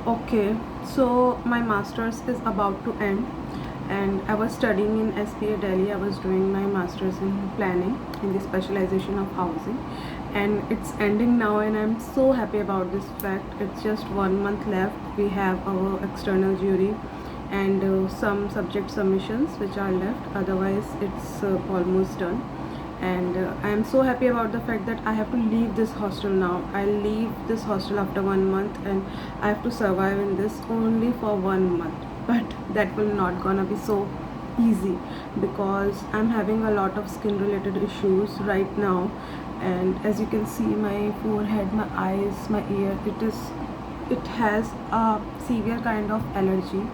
Okay, so my master's is about to end, and I was studying in SPA Delhi. I was doing my master's in planning in the specialization of housing, and it's ending now, and I'm so happy about this fact. It's just 1 month left. We have our external jury and some subject submissions which are left. Otherwise, it's almost done, and I am so happy about the fact that I have to leave this hostel now. I leave this hostel after 1 month, and I have to survive in this only for 1 month. But that will not gonna be so easy because I'm having a lot of skin related issues right now, and as you can see, my forehead, my eyes, my ear, it has a severe kind of allergy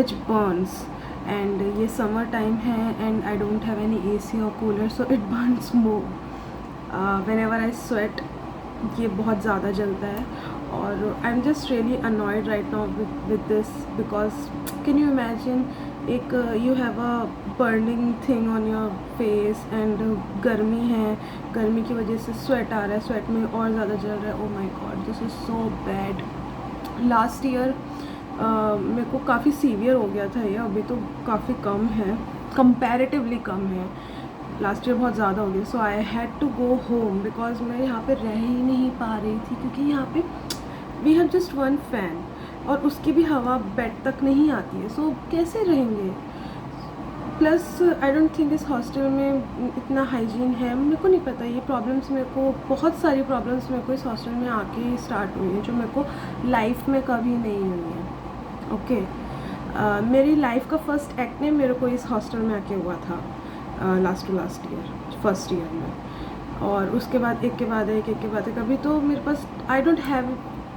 which burns. And ये summer time है and I don't have any AC और cooler, so it burns more whenever I sweat. ये बहुत ज़्यादा जलता है और I am just really annoyed right now with this because can you imagine एक you have a burning thing on your face and गर्मी है, गर्मी की वजह से स्वेट आ रहा है, स्वेट में और ज़्यादा जल रहा है. Oh my God, this is so bad. Last year मेरे को काफ़ी सीवियर हो गया था ये, अभी तो काफ़ी कम है, कंपैरेटिवली कम है. लास्ट ईयर बहुत ज़्यादा हो गया. So I had to go home because मैं यहाँ पे रह ही नहीं पा रही थी क्योंकि यहाँ पे we have just one fan और उसकी भी हवा बेड तक नहीं आती है. सो कैसे रहेंगे. प्लस आई डोंट थिंक इस हॉस्टल में इतना हाइजीन है. मेरे को नहीं पता, ये प्रॉब्लम्स मेरे को, बहुत सारी प्रॉब्लम्स मेरे को इस हॉस्टल में आके स्टार्ट हुई हैं जो मेरे को लाइफ में कभी नहीं हुई है. ओके मेरी लाइफ का फर्स्ट एक्ने मेरे को इस हॉस्टल में आके हुआ था लास्ट ईयर, फर्स्ट ईयर में. और उसके बाद एक के बाद एक अभी तो मेरे पास आई डोंट हैव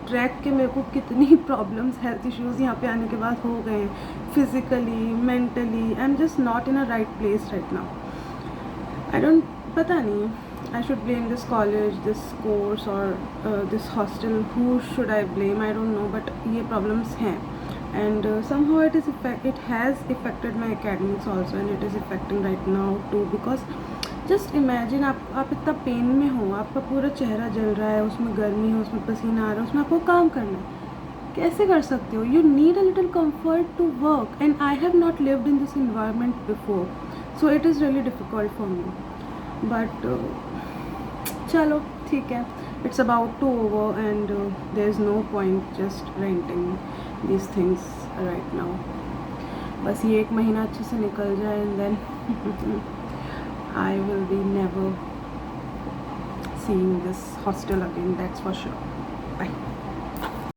ट्रैक के मेरे को कितनी प्रॉब्लम्स, हेल्थ इश्यूज़ यहाँ पे आने के बाद हो गए हैं. Physically, mentally, I am just not in a right place right now. I don't, पता नहीं, I should blame this college, this course or this hostel. Who should I blame? I don't know, but ये problems हैं, and somehow it has affected my academics also, and it is affecting right now too. Because just imagine आप इतना pen में हो, आपका पूरा चेहरा जल रहा है, उसमें गर्मी है, उसमें पसीना आ रहा है, उसमें आपको काम करना है. कैसे कर सकते हो? You need a little comfort to work, and I have not lived in this environment before, so it is really difficult for me. But चलो ठीक है, it's about to over and there is no point just ranting these things right now. बस ये 1 महीना अच्छे से निकल जाए and then I will be never seeing this hostel again, that's for sure. Bye.